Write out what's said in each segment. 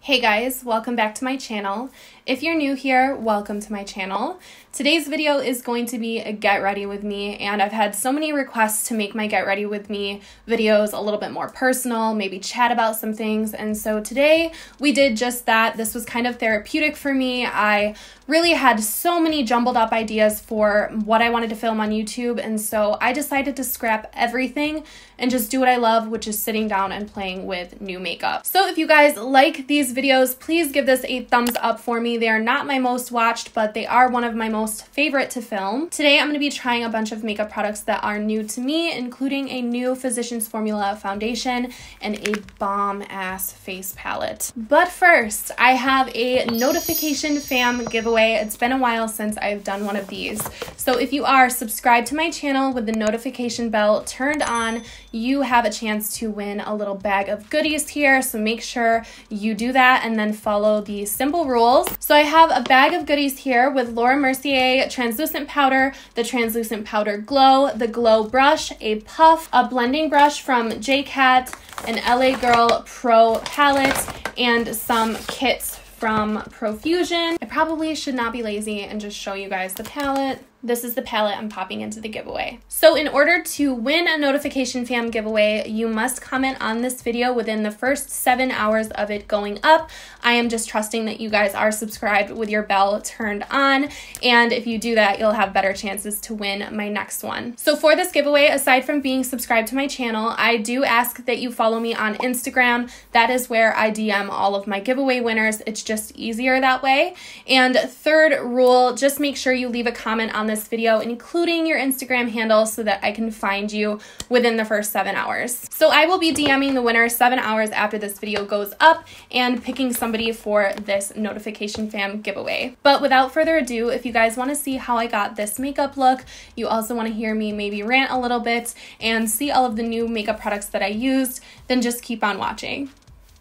Hey guys, welcome back to my channel. If you're new here, welcome to my channel. Today's video is going to be a get ready with me, and I've had so many requests to make my get ready with me videos a little bit more personal, maybe chat about some things, and so today we did just that. This was kind of therapeutic for me. I really had so many jumbled up ideas for what I wanted to film on YouTube, and so I decided to scrap everything and just do what I love, which is sitting down and playing with new makeup. So if you guys like these videos, please give this a thumbs up for me. They are not my most watched, but they are one of my most favorite to film. Today I'm going to be trying a bunch of makeup products that are new to me, including a new Physicians Formula foundation and a bomb-ass face palette. But first, I have a notification fam giveaway. It's been a while since I've done one of these. So if you are subscribed to my channel with the notification bell turned on, you have a chance to win a little bag of goodies here. So make sure you do that and then follow the simple rules. So I have a bag of goodies here with Laura Mercier translucent powder, the translucent powder glow, the glow brush, a puff, a blending brush from JCat, an LA Girl Pro palette, and some kits from Profusion. I probably should not be lazy and just show you guys the palette. This is the palette I'm popping into the giveaway. So in order to win a notification fam giveaway, you must comment on this video within the first 7 hours of it going up. I am just trusting that you guys are subscribed with your bell turned on, and if you do that, you'll have better chances to win my next one. So for this giveaway, aside from being subscribed to my channel, I do ask that you follow me on Instagram. That is where I DM all of my giveaway winners. It's just easier that way. And third rule, just make sure you leave a comment on this video, including your Instagram handle, so that I can find you within the first 7 hours. So I will be DMing the winner 7 hours after this video goes up and picking somebody for this notification fam giveaway. But without further ado, if you guys want to see how I got this makeup look, you also want to hear me maybe rant a little bit and see all of the new makeup products that I used, then just keep on watching.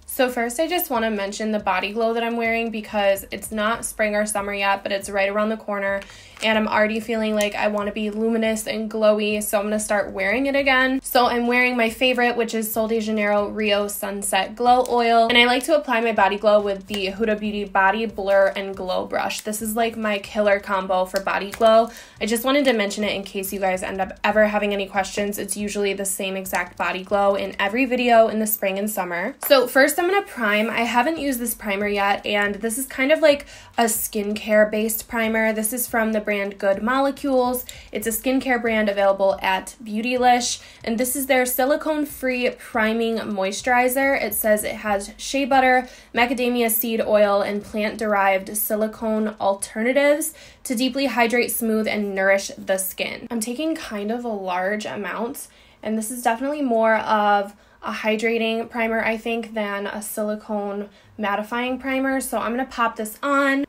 So first, I just want to mention the body glow that I'm wearing because it's not spring or summer yet, but it's right around the corner, and I'm already feeling like I want to be luminous and glowy, so I'm going to start wearing it again. So I'm wearing my favorite, which is Sol de Janeiro Rio Sunset Glow Oil, and I like to apply my body glow with the Huda Beauty Body Blur and Glow Brush. This is like my killer combo for body glow. I just wanted to mention it in case you guys end up ever having any questions. It's usually the same exact body glow in every video in the spring and summer. So first, I'm going to prime. I haven't used this primer yet, and this is kind of like a skincare based primer. This is from the brand Good Molecules. It's a skincare brand available at Beautylish, and this is their silicone free priming moisturizer. It says it has shea butter, macadamia seed oil, and plant derived silicone alternatives to deeply hydrate, smooth, and nourish the skin. I'm taking kind of a large amount, and this is definitely more of a hydrating primer, I think, than a silicone mattifying primer. So I'm going to pop this on.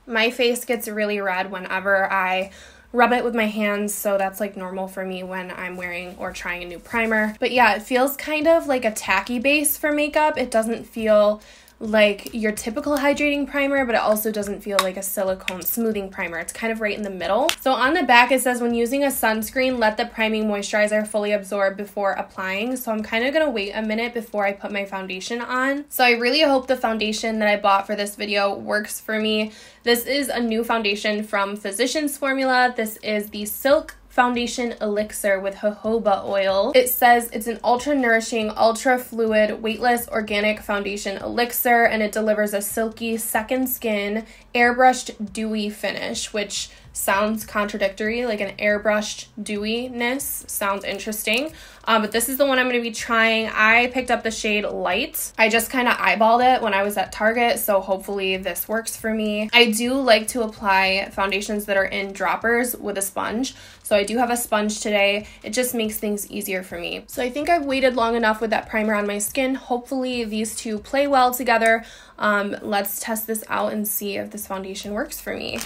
My face gets really red whenever I rub it with my hands, so that's like normal for me when I'm wearing or trying a new primer. But yeah, it feels kind of like a tacky base for makeup. It doesn't feel like your typical hydrating primer, but it also doesn't feel like a silicone smoothing primer. It's kind of right in the middle. So on the back it says, when using a sunscreen, let the priming moisturizer fully absorb before applying. So I'm kind of going to wait a minute before I put my foundation on. So I really hope the foundation that I bought for this video works for me. This is a new foundation from Physicians Formula. This is the Silk Foundation Elixir with jojoba oil. It says it's an ultra nourishing, ultra fluid, weightless organic foundation elixir, and it delivers a silky second skin airbrushed dewy finish, which sounds contradictory, like an airbrushed dewiness. Sounds interesting. But this is the one I'm going to be trying. I picked up the shade Light. I just kind of eyeballed it when I was at Target, so hopefully this works for me. I do like to apply foundations that are in droppers with a sponge, so I do have a sponge today. It just makes things easier for me. So I think I've waited long enough with that primer on my skin. Hopefully these two play well together. Let's test this out and see if this foundation works for me.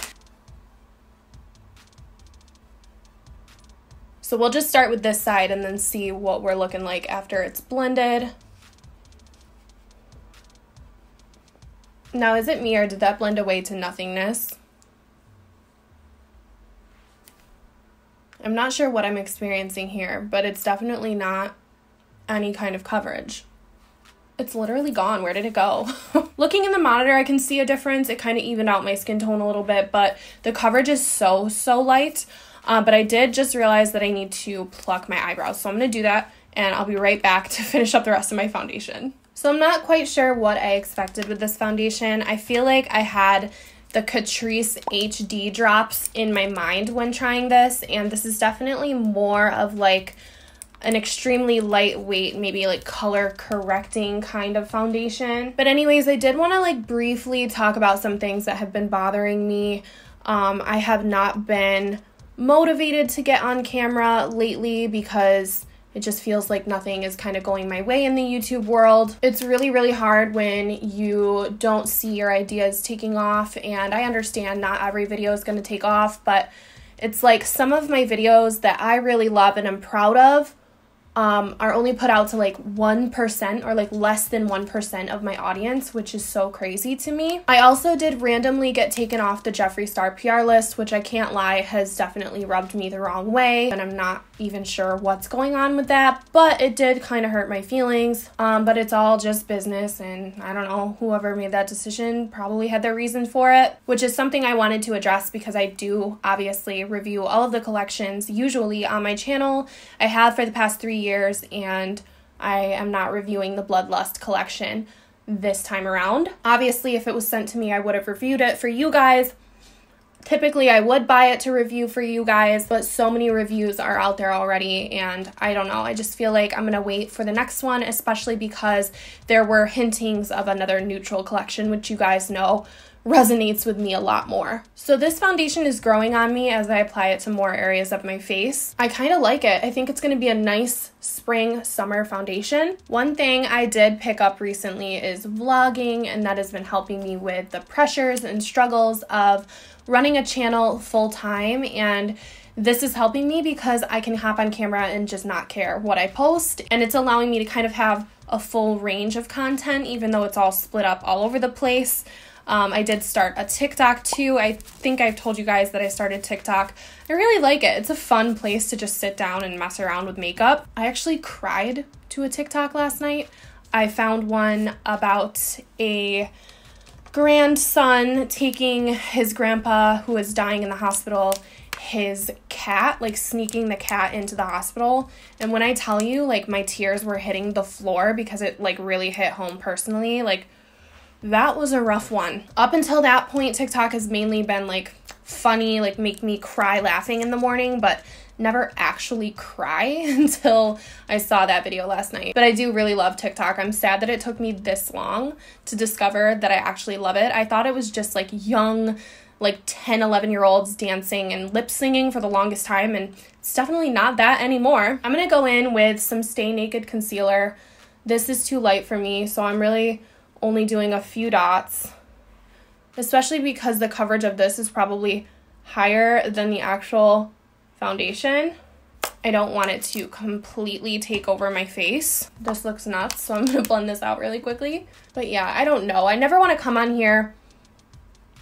So we'll just start with this side and then see what we're looking like after it's blended. Now, is it me or did that blend away to nothingness? I'm not sure what I'm experiencing here, but it's definitely not any kind of coverage. it's literally gone. Where did it go? Looking in the monitor, I can see a difference. It kind of evened out my skin tone a little bit, but the coverage is so light. But I did just realize that I need to pluck my eyebrows. So I'm going to do that, and I'll be right back to finish up the rest of my foundation. So I'm not quite sure what I expected with this foundation. I feel like I had the Catrice HD drops in my mind when trying this, and this is definitely more of like an extremely lightweight, maybe like color correcting kind of foundation. But anyways, I did want to like briefly talk about some things that have been bothering me. I have not been motivated to get on camera lately because it just feels like nothing is kind of going my way in the YouTube world. It's really hard when you don't see your ideas taking off, and I understand not every video is going to take off, but it's like some of my videos that I really love and I'm proud of are only put out to like 1% or like less than 1% of my audience, which is so crazy to me. I also did randomly get taken off the Jeffree Star PR list, which I can't lie has definitely rubbed me the wrong way, and I'm not even sure what's going on with that, but it did kind of hurt my feelings. But it's all just business, and I don't know, whoever made that decision probably had their reason for it, which is something I wanted to address because I do obviously review all of the collections usually on my channel. I have for the past 3 years, and I am not reviewing the Bloodlust collection this time around. Obviously, if it was sent to me, I would have reviewed it for you guys. Typically, I would buy it to review for you guys, but so many reviews are out there already, and I don't know. I just feel like I'm going to wait for the next one, especially because there were hintings of another neutral collection, which you guys know resonates with me a lot more. So this foundation is growing on me as I apply it to more areas of my face. I kind of like it. I think it's going to be a nice spring summer foundation. One thing I did pick up recently is vlogging, and that has been helping me with the pressures and struggles of running a channel full time, and this is helping me because I can hop on camera and just not care what I post, and it's allowing me to kind of have a full range of content even though it's all split up all over the place. I did start a TikTok too. I think I've told you guys that I started TikTok. I really like it. It's a fun place to just sit down and mess around with makeup. I actually cried to a TikTok last night. I found one about a grandson taking his grandpa, who is dying in the hospital, his cat, like sneaking the cat into the hospital. And when I tell you, like, my tears were hitting the floor because it like really hit home personally, like that was a rough one. Up until that point, TikTok has mainly been like funny, like make me cry laughing in the morning, but never actually cry until I saw that video last night. But I do really love TikTok. I'm sad that it took me this long to discover that I actually love it. I thought it was just like young, like 10, 11-year-olds dancing and lip singing for the longest time, and it's definitely not that anymore. I'm gonna go in with some Stay Naked concealer. This is too light for me, so I'm really only doing a few dots, especially because the coverage of this is probably higher than the actual foundation. I don't want it to completely take over my face. This looks nuts, so I'm gonna blend this out really quickly. But yeah, I don't know. I never want to come on here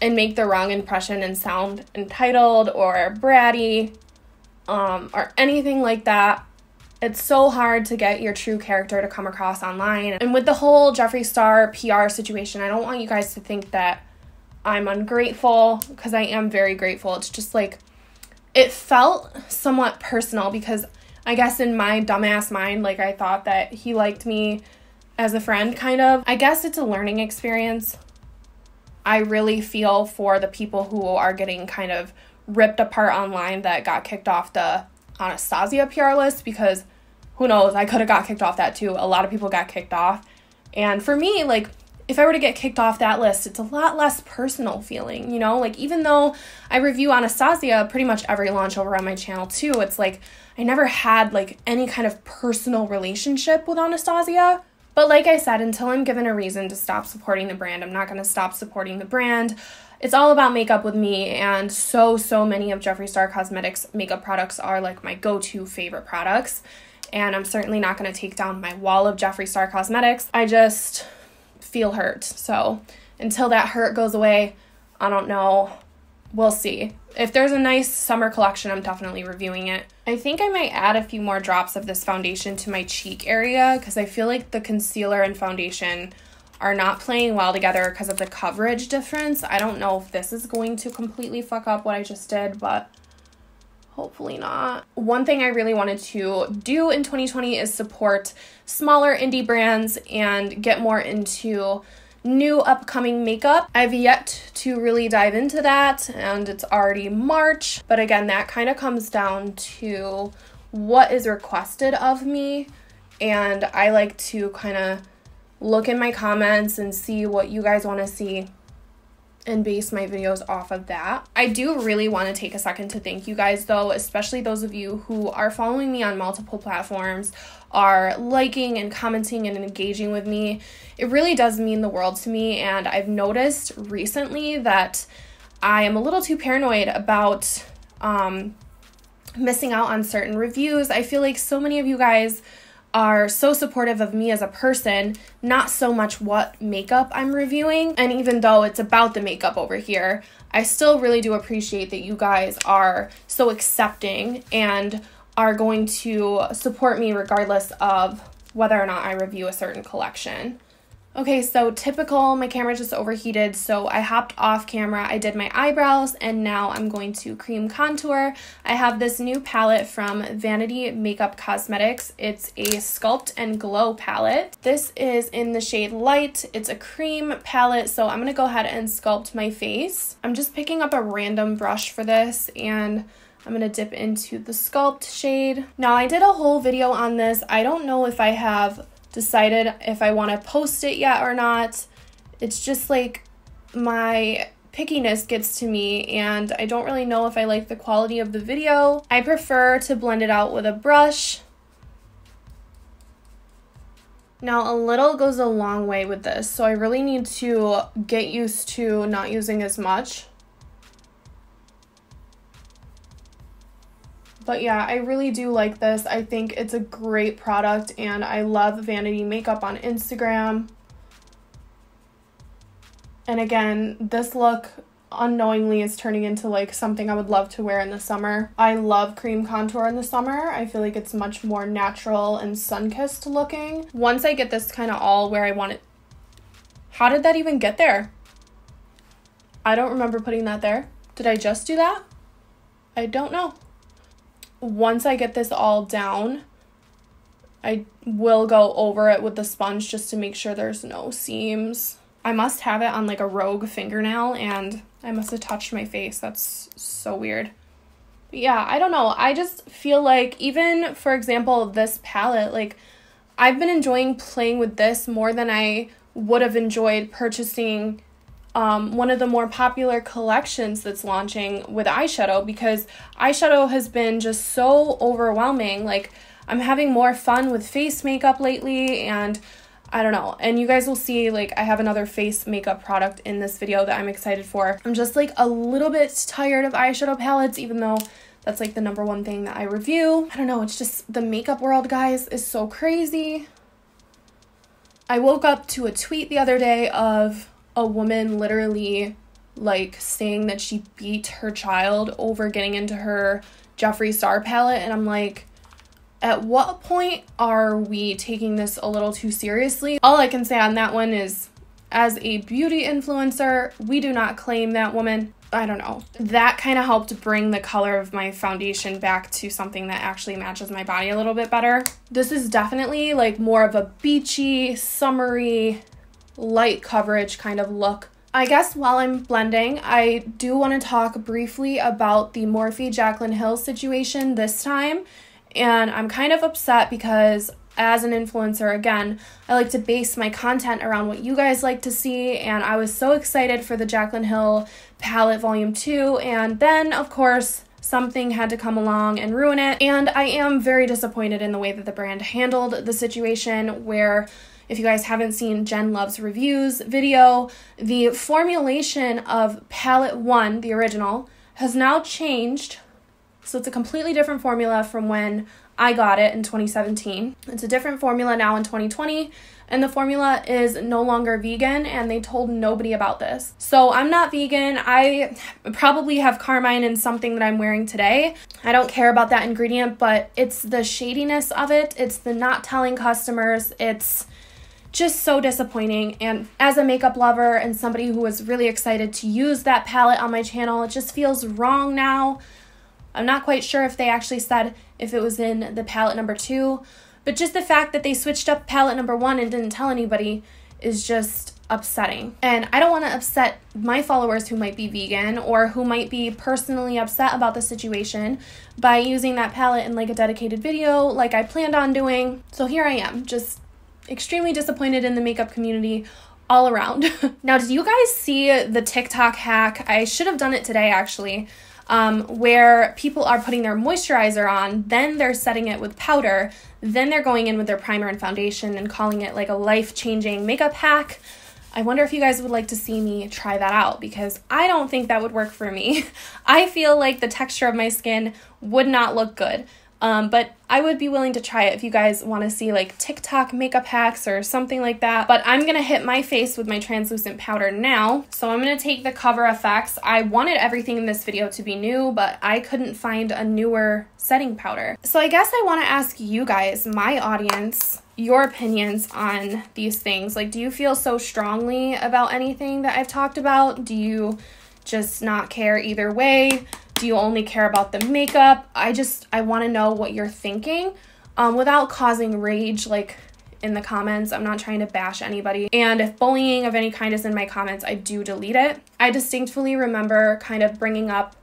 and make the wrong impression and sound entitled or bratty or anything like that. It's so hard to get your true character to come across online. And with the whole Jeffree Star PR situation, I don't want you guys to think that I'm ungrateful, because I am very grateful. It's just like, it felt somewhat personal because I guess in my dumbass mind, like I thought that he liked me as a friend, kind of. I guess it's a learning experience. I really feel for the people who are getting kind of ripped apart online that got kicked off the Anastasia PR list, because who knows, I could have got kicked off that too. A lot of people got kicked off. And for me, like, if I were to get kicked off that list, it's a lot less personal feeling, you know? Like, even though I review Anastasia pretty much every launch over on my channel too, it's like I never had like any kind of personal relationship with Anastasia. But like I said, until I'm given a reason to stop supporting the brand, I'm not going to stop supporting the brand. It's all about makeup with me, and so many of Jeffree Star Cosmetics makeup products are like my go-to favorite products, and I'm certainly not going to take down my wall of Jeffree Star Cosmetics. I just feel hurt. So until that hurt goes away, I don't know we'll see. If there's a nice summer collection, I'm definitely reviewing it. I think I might add a few more drops of this foundation to my cheek area because I feel like the concealer and foundation are not playing well together because of the coverage difference. I don't know if this is going to completely fuck up what I just did, but hopefully not. One thing I really wanted to do in 2020 is support smaller indie brands and get more into new upcoming makeup. I've yet to really dive into that, and it's already March, but again, that kind of comes down to what is requested of me, and I like to kind of look in my comments and see what you guys want to see and base my videos off of that. I do really want to take a second to thank you guys though, especially those of you who are following me on multiple platforms, are liking and commenting and engaging with me. It really does mean the world to me, and I've noticed recently that I am a little too paranoid about missing out on certain reviews. I feel like so many of you guys are so supportive of me as a person, not so much what makeup I'm reviewing. And even though it's about the makeup over here, I still really do appreciate that you guys are so accepting and are going to support me regardless of whether or not I review a certain collection. Okay, so typical, my camera just overheated, so I hopped off camera, I did my eyebrows, and now I'm going to cream contour. I have this new palette from Vanity Makeup Cosmetics. It's a Sculpt and Glow palette. This is in the shade Light. It's a cream palette, so I'm gonna go ahead and sculpt my face. I'm just picking up a random brush for this, and I'm gonna dip into the Sculpt shade. Now, I did a whole video on this. I don't know if I have decided if I want to post it yet or not. It's just like my pickiness gets to me, and I don't really know if I like the quality of the video. I prefer to blend it out with a brush. Now, a little goes a long way with this, so I really need to get used to not using as much. But yeah, I really do like this. I think it's a great product, and I love Vanity Makeup on Instagram. And again, this look unknowingly is turning into like something I would love to wear in the summer. I love cream contour in the summer. I feel like it's much more natural and sun-kissed looking. Once I get this kind of all where I want it. How did that even get there? I don't remember putting that there. Did I just do that? I don't know. Once I get this all down, I will go over it with the sponge just to make sure there's no seams. I must have it on like a rogue fingernail, and I must have touched my face. That's so weird. But yeah, I don't know. I just feel like even, for example, this palette, like I've been enjoying playing with this more than I would have enjoyed purchasing one of the more popular collections that's launching with eyeshadow, because eyeshadow has been just so overwhelming. Like, I'm having more fun with face makeup lately, and I don't know. And you guys will see, like, I have another face makeup product in this video that I'm excited for. I'm just like a little bit tired of eyeshadow palettes, even though that's like the #1 thing that I review. I don't know, it's just the makeup world, guys, is so crazy. I woke up to a tweet the other day of a woman literally like saying that she beat her child over getting into her Jeffree Star palette, and I'm like, at what point are we taking this a little too seriously? All I can say on that one is, as a beauty influencer, we do not claim that woman. I don't know. That kind of helped bring the color of my foundation back to something that actually matches my body a little bit better. This is definitely like more of a beachy, summery, light coverage kind of look. I guess while I'm blending, I do want to talk briefly about the Morphe Jaclyn Hill situation this time. And I'm kind of upset because as an influencer, again, I like to base my content around what you guys like to see, and I was so excited for the Jaclyn Hill palette volume 2, and then of course something had to come along and ruin it, and I am very disappointed in the way that the brand handled the situation, where if you guys haven't seen Jen Loves Reviews video, the formulation of palette 1, the original, has now changed. So it's a completely different formula from when I got it in 2017. It's a different formula now in 2020, and the formula is no longer vegan, and they told nobody about this. So I'm not vegan. I probably have carmine in something that I'm wearing today. I don't care about that ingredient, but it's the shadiness of it. It's the not telling customers. It's just so disappointing. And as a makeup lover and somebody who was really excited to use that palette on my channel, it just feels wrong now. I'm not quite sure if they actually said if it was in the palette number 2, but just the fact that they switched up palette number 1 and didn't tell anybody is just upsetting. And I don't want to upset my followers who might be vegan or who might be personally upset about the situation by using that palette in like a dedicated video like I planned on doing. So here I am, just extremely disappointed in the makeup community all around. Now, did you guys see the TikTok hack? I should have done it today actually, where people are putting their moisturizer on, then they're setting it with powder, then they're going in with their primer and foundation and calling it like a life-changing makeup hack. I wonder if you guys would like to see me try that out, because I don't think that would work for me. I feel like the texture of my skin would not look good. But I would be willing to try it if you guys want to see like TikTok makeup hacks or something like that. But I'm going to hit my face with my translucent powder now. So I'm going to take the Cover FX. I wanted everything in this video to be new, but I couldn't find a newer setting powder. So I guess I want to ask you guys, my audience, your opinions on these things. Like, do you feel so strongly about anything that I've talked about? Do you just not care either way? Do you only care about the makeup? I want to know what you're thinking without causing rage like in the comments. I'm not trying to bash anybody. And if bullying of any kind is in my comments, I do delete it. I distinctly remember kind of bringing up,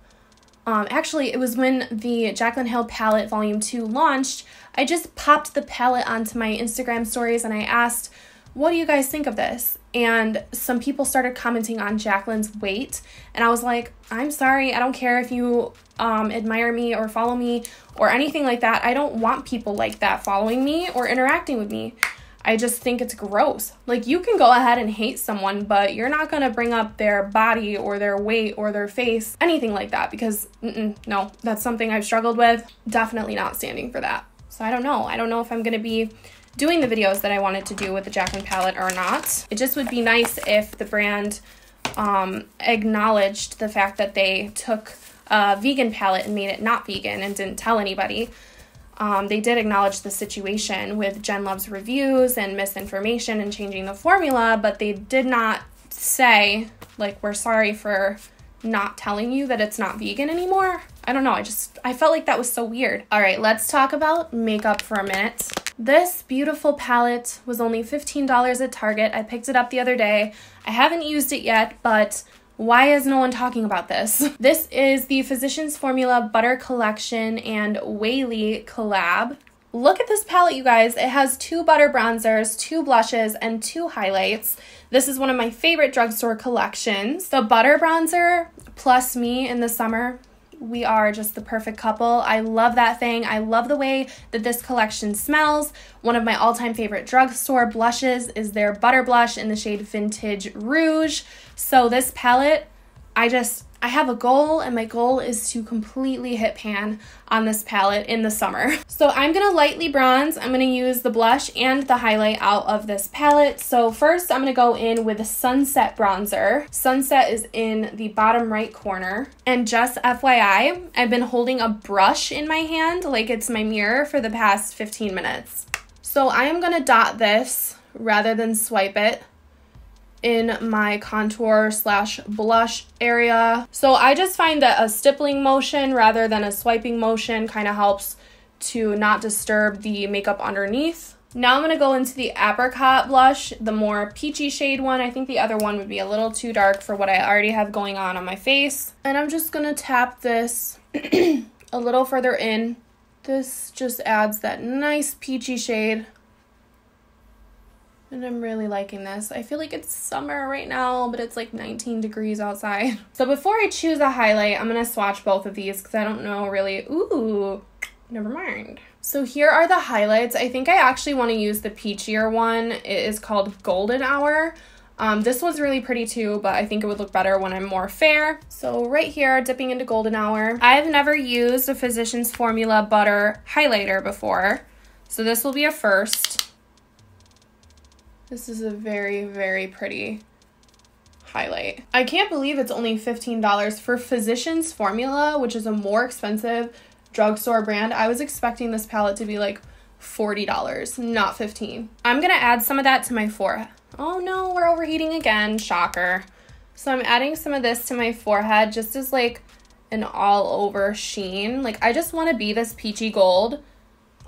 actually it was when the Jaclyn Hill palette volume 2 launched. I just popped the palette onto my Instagram stories and I asked, what do you guys think of this? And some people started commenting on Jaclyn's weight, and I was like, I'm sorry, I don't care if you admire me or follow me or anything like that. I don't want people like that following me or interacting with me. I just think it's gross. Like, you can go ahead and hate someone, but you're not gonna bring up their body or their weight or their face, anything like that, because no, that's something I've struggled with. Definitely not standing for that. So I don't know if I'm gonna be doing the videos that I wanted to do with the Jaclyn palette or not. It just would be nice if the brand acknowledged the fact that they took a vegan palette and made it not vegan and didn't tell anybody. They did acknowledge the situation with Jen Love's reviews and misinformation and changing the formula, but they did not say, like, we're sorry for not telling you that it's not vegan anymore. I don't know, I felt like that was so weird. All right, let's talk about makeup for a minute. This beautiful palette was only $15 at Target. I picked it up the other day. I haven't used it yet, but why is no one talking about this? This is the Physicians Formula Butter Collection and Whaley collab. Look at this palette, you guys. It has 2 butter bronzers, 2 blushes, and 2 highlights. This is one of my favorite drugstore collections. The butter bronzer plus me in the summer, we are just the perfect couple. I love that thing. I love the way that this collection smells. One of my all-time favorite drugstore blushes is their butter blush in the shade Vintage Rouge. So this palette, I have a goal, and my goal is to completely hit pan on this palette in the summer. So I'm gonna lightly bronze. I'm gonna use the blush and the highlight out of this palette. So first I'm gonna go in with a Sunset bronzer. Sunset is in the bottom right corner. And just FYI, I've been holding a brush in my hand like it's my mirror for the past 15 minutes. So I am gonna dot this rather than swipe it in my contour / blush area. So I just find that a stippling motion rather than a swiping motion kind of helps to not disturb the makeup underneath. Now I'm going to go into the Apricot blush, the more peachy shade one. I think the other one would be a little too dark for what I already have going on my face. And I'm just going to tap this a little further in. This just adds that nice peachy shade. And I'm really liking this. I feel like it's summer right now, but it's like 19 degrees outside. So before I choose a highlight, I'm going to swatch both of these because I don't know really. Ooh, never mind. So here are the highlights. I think I actually want to use the peachier one. It is called Golden Hour. This one's really pretty too, but I think it would look better when I'm more fair. So right here, dipping into Golden Hour. I've never used a Physicians Formula Butter highlighter before, so this will be a first. This is a very, very pretty highlight. I can't believe it's only $15 for Physicians Formula, which is a more expensive drugstore brand. I was expecting this palette to be like $40, not $15. I'm gonna add some of that to my forehead. Oh no, we're overheating again, shocker. So I'm adding some of this to my forehead just as like an all over sheen. Like I just want to be this peachy gold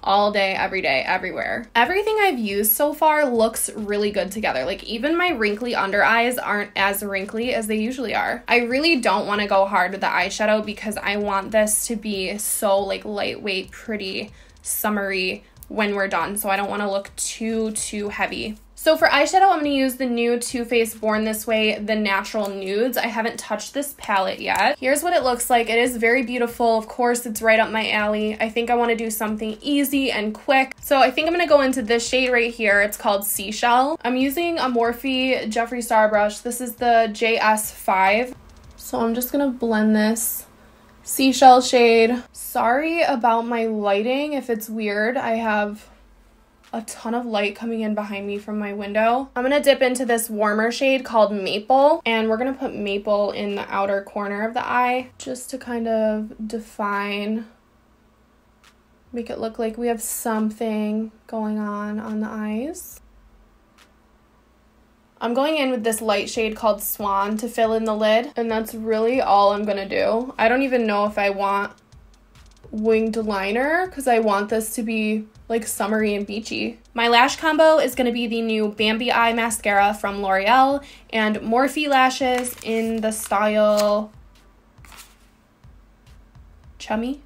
all day, every day, everywhere. Everything I've used so far looks really good together. Like even my wrinkly under eyes aren't as wrinkly as they usually are. I really don't want to go hard with the eyeshadow because I want this to be so like lightweight, pretty, summery when we're done. So I don't want to look too heavy. So for eyeshadow, I'm going to use the new Too Faced Born This Way, the Natural Nudes. I haven't touched this palette yet. Here's what it looks like. It is very beautiful. Of course, it's right up my alley. I think I want to do something easy and quick. So I think I'm going to go into this shade right here. It's called Seashell. I'm using a Morphe Jeffree Star brush. This is the JS5. So I'm just going to blend this Seashell shade. Sorry about my lighting if it's weird. I have a ton of light coming in behind me from my window. I'm gonna dip into this warmer shade called Maple, and we're gonna put Maple in the outer corner of the eye just to kind of define, make it look like we have something going on the eyes. I'm going in with this light shade called Swan to fill in the lid, and that's really all I'm gonna do. I don't even know if I want winged liner because I want this to be like summery and beachy. My lash combo is going to be the new Bambi Eye mascara from L'Oreal and Morphe lashes in the style Chummy?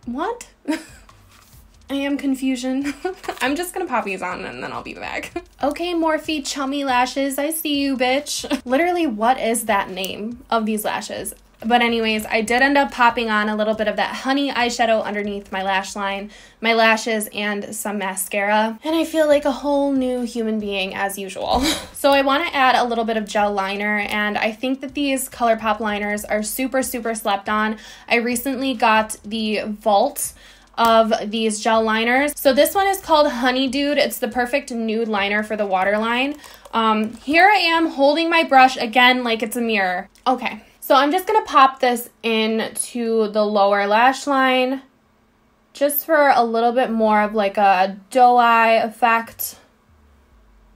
What? I am confusion. I'm just gonna pop these on and then I'll be back. Okay, Morphe Chummy lashes, I see you, bitch. Literally, what is that name of these lashes? But anyways, I did end up popping on a little bit of that honey eyeshadow underneath my lash line, my lashes, and some mascara. And I feel like a whole new human being as usual. So I want to add a little bit of gel liner, and I think that these ColourPop liners are super slept on. I recently got the Vault of these gel liners. So this one is called Honey Dude. It's the perfect nude liner for the waterline. Here I am holding my brush again like it's a mirror. Okay. So I'm just going to pop this into the lower lash line just for a little bit more of like a doe eye effect.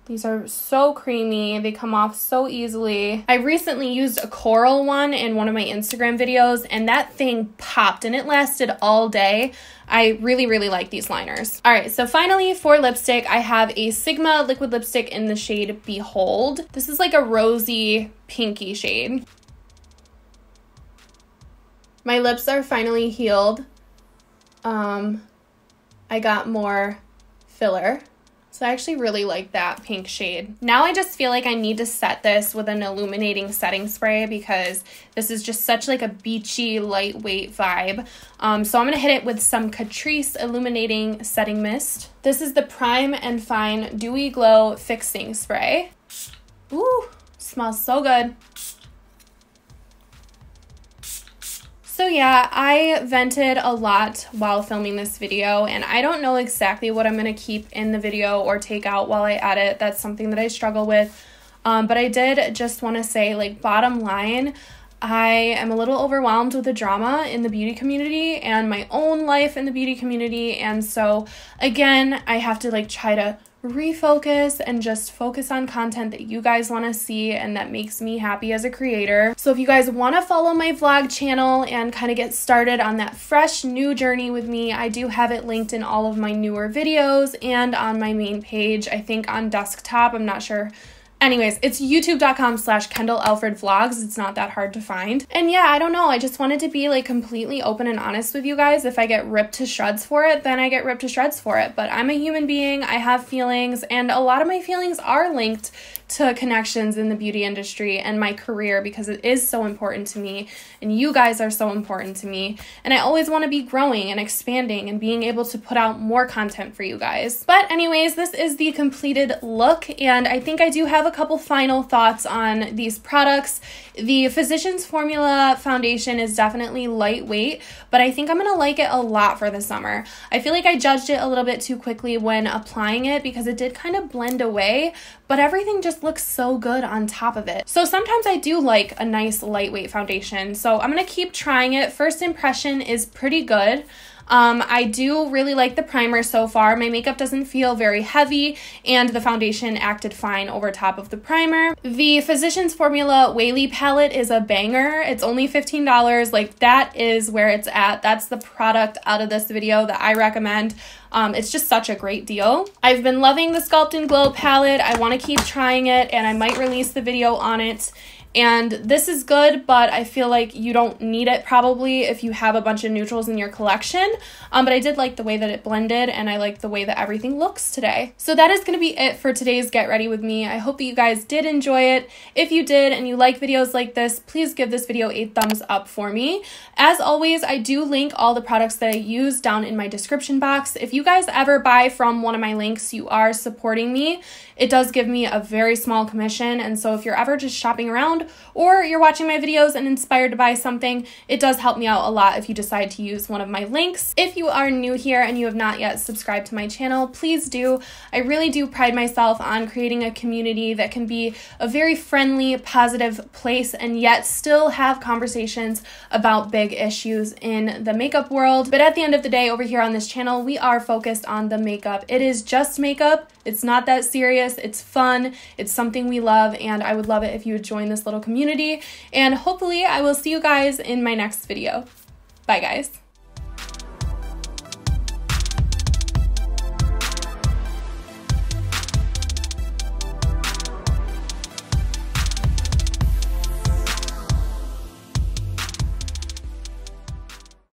These are so creamy. They come off so easily. I recently used a coral one in one of my Instagram videos, and that thing popped and it lasted all day. I really like these liners. All right, so finally for lipstick, I have a Sigma liquid lipstick in the shade Behold. This is like a rosy pinky shade. My lips are finally healed. I got more filler. So I actually really like that pink shade. Now I just feel like I need to set this with an illuminating setting spray because this is just such like a beachy, lightweight vibe. So I'm gonna hit it with some Catrice Illuminating Setting Mist. This is the Prime and Fine Dewy Glow Fixing Spray. Ooh, smells so good. So yeah, I vented a lot while filming this video, and I don't know exactly what I'm going to keep in the video or take out while I edit. That's something that I struggle with. But I did just want to say, like, bottom line, I am a little overwhelmed with the drama in the beauty community and my own life in the beauty community. And so, again, I have to, like, try to refocus and just focus on content that you guys want to see and that makes me happy as a creator. So if you guys want to follow my vlog channel and kind of get started on that fresh new journey with me, I do have it linked in all of my newer videos and on my main page. I think on desktop, I'm not sure. Anyways, it's youtube.com/KendallAlfredVlogs. It's not that hard to find. And yeah, I don't know. I just wanted to be like completely open and honest with you guys. If I get ripped to shreds for it, then I get ripped to shreds for it. But I'm a human being. I have feelings, and a lot of my feelings are linked to connections in the beauty industry and my career because it is so important to me and you guys are so important to me, and I always want to be growing and expanding and being able to put out more content for you guys. But anyways, this is the completed look, and I think I do have a couple final thoughts on these products. The Physicians Formula foundation is definitely lightweight, but I think I'm going to like it a lot for the summer. I feel like I judged it a little bit too quickly when applying it because it did kind of blend away, but everything just looks so good on top of it. So sometimes I do like a nice lightweight foundation, so I'm going to keep trying it. First impression is pretty good. I do really like the primer so far. My makeup doesn't feel very heavy, and the foundation acted fine over top of the primer. The Physicians Formula Whaley palette is a banger. It's only $15. Like, that is where it's at. That's the product out of this video that I recommend. It's just such a great deal. I've been loving the Sculpt and Glow palette. I want to keep trying it, and I might release the video on it. And this is good, but I feel like you don't need it probably if you have a bunch of neutrals in your collection. But I did like the way that it blended, and I like the way that everything looks today. So that is going to be it for today's Get Ready With Me. I hope that you guys did enjoy it. If you did and you like videos like this, please give this video a thumbs up for me. As always, I do link all the products that I use down in my description box. If you guys ever buy from one of my links, you are supporting me. It does give me a very small commission, and so if you're ever just shopping around or you're watching my videos and inspired to buy something, it does help me out a lot if you decide to use one of my links. If you are new here and you have not yet subscribed to my channel, please do. I really do pride myself on creating a community that can be a very friendly, positive place and yet still have conversations about big issues in the makeup world. But at the end of the day, over here on this channel, we are focused on the makeup. It is just makeup. It's not that serious. It's fun. It's something we love, and I would love it if you would join this little community. And hopefully I will see you guys in my next video. Bye, guys.